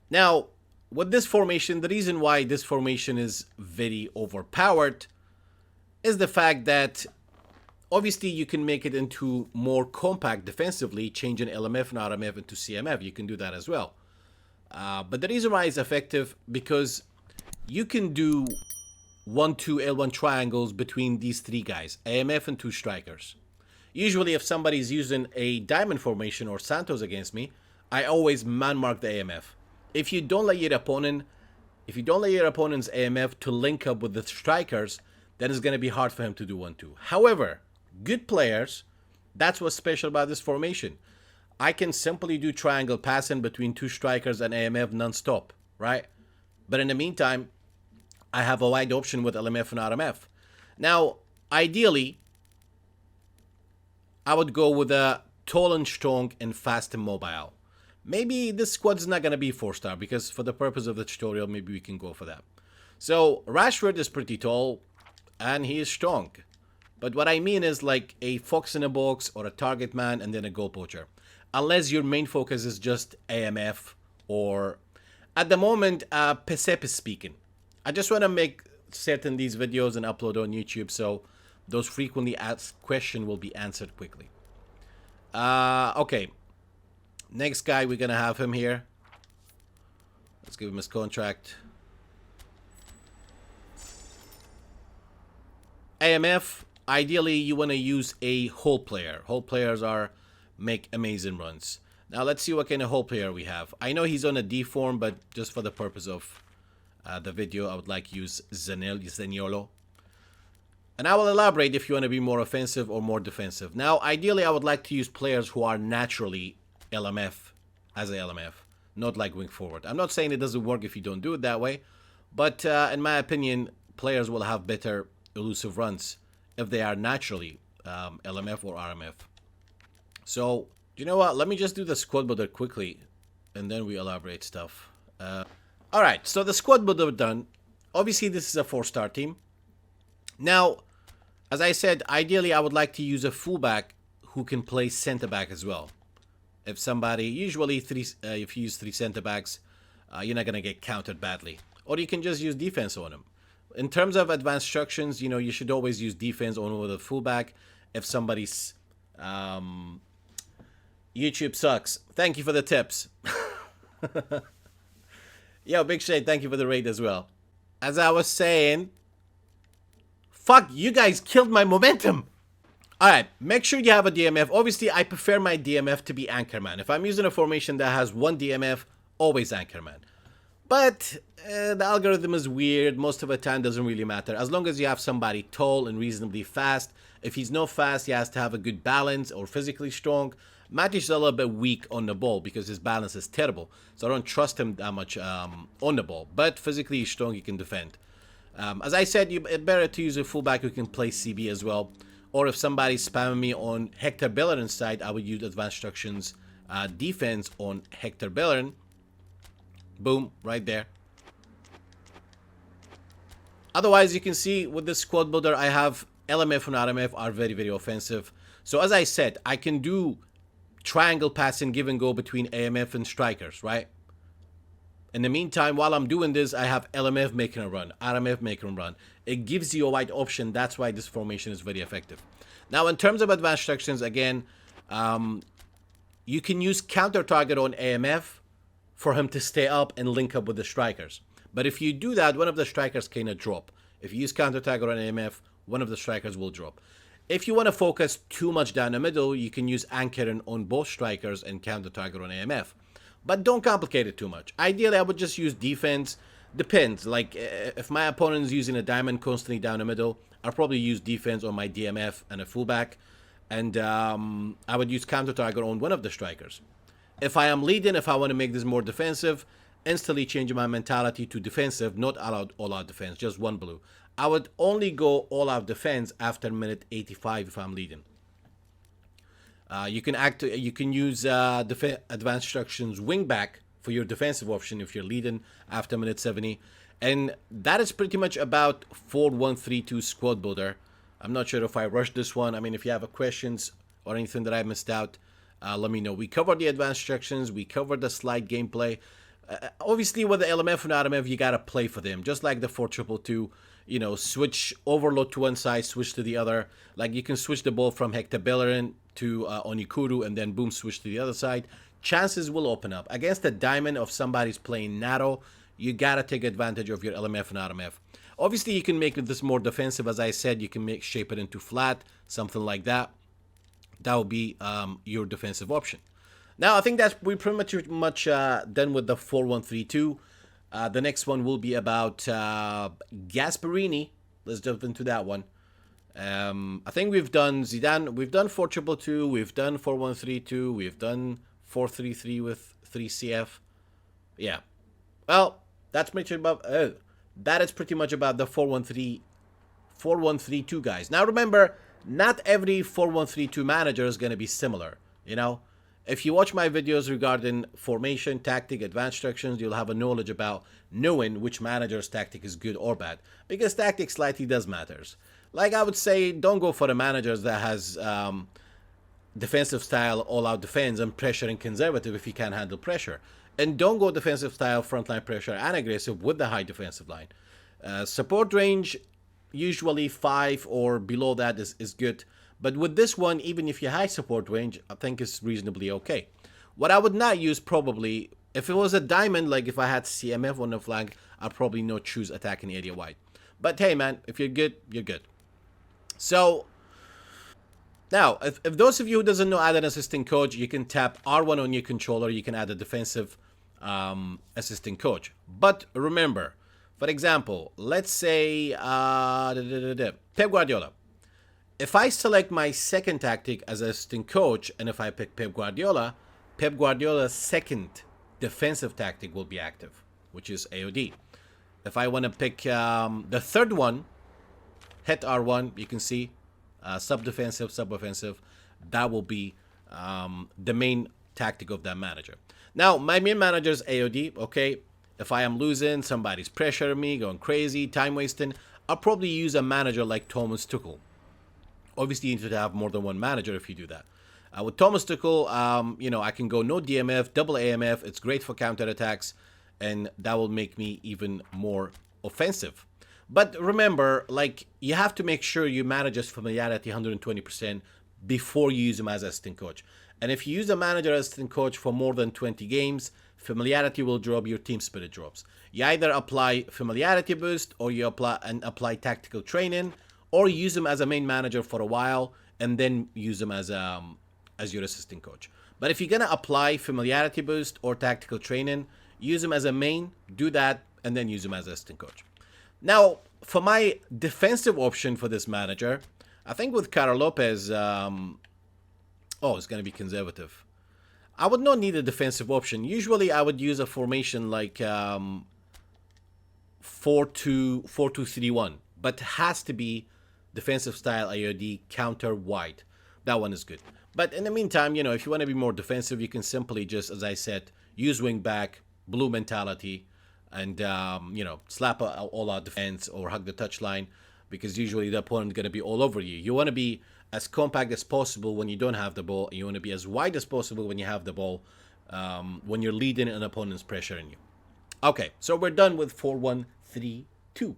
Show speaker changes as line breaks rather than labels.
Now, with this formation, the reason why this formation is very overpowered is the fact that obviously you can make it into more compact defensively, changing LMF and RMF into CMF. You can do that as well. But the reason why it's effective because you can do 1-2 L1 triangles between these three guys, AMF and two strikers. Usually if somebody's using a diamond formation or Santos against me, I always man mark the AMF. If you don't let your opponent's AMF to link up with the strikers, then it's going to be hard for him to do 1-2. However, good players, that's what's special about this formation. I can simply do triangle passing between two strikers and AMF non-stop, right? But in the meantime, I have a wide option with LMF and RMF. Now, ideally, I would go with a tall and strong and fast and mobile. Maybe this squad's not going to be 4-star because for the purpose of the tutorial, maybe we can go for that. So, Rashford is pretty tall and he is strong. But what I mean is like a fox in a box or a target man and then a goal poacher. Unless your main focus is just AMF or, at the moment, PES is speaking. I just want to make certain these videos and upload on YouTube so those frequently asked questions will be answered quickly. Okay. Next guy, we're going to have him here. Let's give him his contract. AMF, ideally you want to use a hole player. Hole players make amazing runs. Now let's see what kind of hole player we have. I know he's on a D form, but just for the purpose of the video, I would like to use Zaniolo. And I will elaborate if you want to be more offensive or more defensive. Now, ideally, I would like to use players who are naturally LMF as a LMF, not like wing forward. I'm not saying it doesn't work if you don't do it that way, but in my opinion, players will have better elusive runs if they are naturally LMF or RMF. So, you know what? Let me just do the squad builder quickly, and then we elaborate stuff. Alright, so the squad builder done. Obviously, this is a 4-star team. Now, as I said, ideally, I would like to use a fullback who can play center-back as well. If somebody, usually, if you use 3 center-backs, you're not going to get countered badly. Or you can just use defense on them. In terms of advanced instructions, you know, you should always use defense on over the fullback if somebody's... YouTube sucks. Thank you for the tips. Yo, Big Shade, thank you for the raid as well. As I was saying... Fuck, you guys killed my momentum. Alright, make sure you have a DMF. Obviously, I prefer my DMF to be Anchorman. If I'm using a formation that has one DMF, always Anchorman. But the algorithm is weird. Most of the time doesn't really matter. As long as you have somebody tall and reasonably fast. If he's not fast, he has to have a good balance or physically strong. Matic is a little bit weak on the ball because his balance is terrible. So I don't trust him that much on the ball. But physically he's strong, he can defend. As I said, it's better to use a fullback who can play CB as well. Or if somebody's spamming me on Hector Bellerin's side, I would use advanced instructions defense on Hector Bellerin. Boom, right there. Otherwise, you can see with this squad builder, I have LMF and RMF are very, very offensive. So as I said, I can do triangle passing, give and go between AMF and strikers, right? In the meantime, while I'm doing this, I have LMF making a run, RMF making a run. It gives you a wide option. That's why this formation is very effective. Now, in terms of advanced instructions, again, you can use counter target on AMF for him to stay up and link up with the strikers. But if you do that, one of the strikers cannot drop. If you use counter target on AMF, one of the strikers will drop. If you want to focus too much down the middle, you can use anchoring on both strikers and counter target on AMF. But don't complicate it too much. Ideally, I would just use defense. Depends. Like, if my opponent is using a diamond constantly down the middle, I'll probably use defense on my DMF and a fullback. And I would use counter target on one of the strikers. If I am leading, if I want to make this more defensive, instantly change my mentality to defensive, not all-out defense, just one blue. I would only go all-out defense after minute 85 if I'm leading. You can use advanced instructions wingback for your defensive option if you're leading after minute 70. And that is pretty much about 4-1-3-2 squad builder. I'm not sure if I rushed this one. I mean, if you have questions or anything that I missed out, let me know. We covered the advanced instructions. We covered the slide gameplay. Obviously, with the LMF and RMF, you gotta play for them, just like the 4222. You know, switch overload to one side, switch to the other. Like you can switch the ball from Hector Bellerin to Onikuru, and then boom, switch to the other side. Chances will open up against the diamond of somebody's playing NATO. You gotta take advantage of your LMF and RMF. Obviously, you can make this more defensive. As I said, you can shape it into flat, something like that. That will be your defensive option. Now, I think that's we're pretty much done with the 4-1-3-2. The next one will be about Gasparini. Let's jump into that one. I think we've done Zidane. We've done 4-2-2. We've done 4-1-3-2. We've done 4-3-3 with 3 CF. Yeah. Well, that's pretty about. That is pretty much about the 4-1-3-2 guys. Now remember, not every 4-1-3-2 manager is going to be similar. You know, if you watch my videos regarding formation, tactic, advanced instructions, you'll have a knowledge about knowing which manager's tactic is good or bad. Because tactic slightly does matters. Like I would say, don't go for the managers that has defensive style, all-out defense, and pressure and conservative if you can't handle pressure. And don't go defensive style, frontline pressure, and aggressive with the high defensive line. Support range, usually 5 or below that is good. But with this one, even if you high support range, I think it's reasonably okay. What I would not use probably, if it was a diamond, like if I had CMF on the flank, I'd probably not choose attacking area wide. But hey man, if you're good, you're good. So, now, if those of you who doesn't know add an assistant coach, you can tap R1 on your controller, you can add a defensive assistant coach. But remember, for example, let's say Pep Guardiola. If I select my second tactic as assistant coach, and if I pick Pep Guardiola's second defensive tactic will be active, which is AOD. If I want to pick the third one, hit R1, you can see sub-defensive, sub-offensive. That will be the main tactic of that manager. Now, my main manager is AOD, okay? If I am losing, somebody's pressuring me, going crazy, time wasting, I'll probably use a manager like Thomas Tuchel. Obviously, you need to have more than one manager if you do that. With Thomas Tuchel, you know, I can go no DMF, double AMF. It's great for counterattacks, and that will make me even more offensive. But remember, like, you have to make sure you manage his familiarity 120% before you use him as assistant coach. And if you use a manager as assistant coach for more than 20 games, familiarity will drop, your team spirit drops. You either apply familiarity boost, or you apply tactical training, or use him as a main manager for a while and then use him as your assistant coach. But if you're gonna apply familiarity boost or tactical training, use him as a main, do that, and then use him as assistant coach. Now, for my defensive option for this manager, I think with Carlos Lopez, it's gonna be conservative. I would not need a defensive option. Usually, I would use a formation like 4-2-3-1, but has to be defensive style AOD, counter wide. That one is good. But in the meantime, you know, if you want to be more defensive, you can simply just, as I said, use wing back, blue mentality, and, you know, slap all-out defense or hug the touchline, because usually the opponent is going to be all over you. You want to be as compact as possible when you don't have the ball, and you want to be as wide as possible when you have the ball, when you're leading an opponent's pressuring you. Okay, so we're done with 4-1-3-2.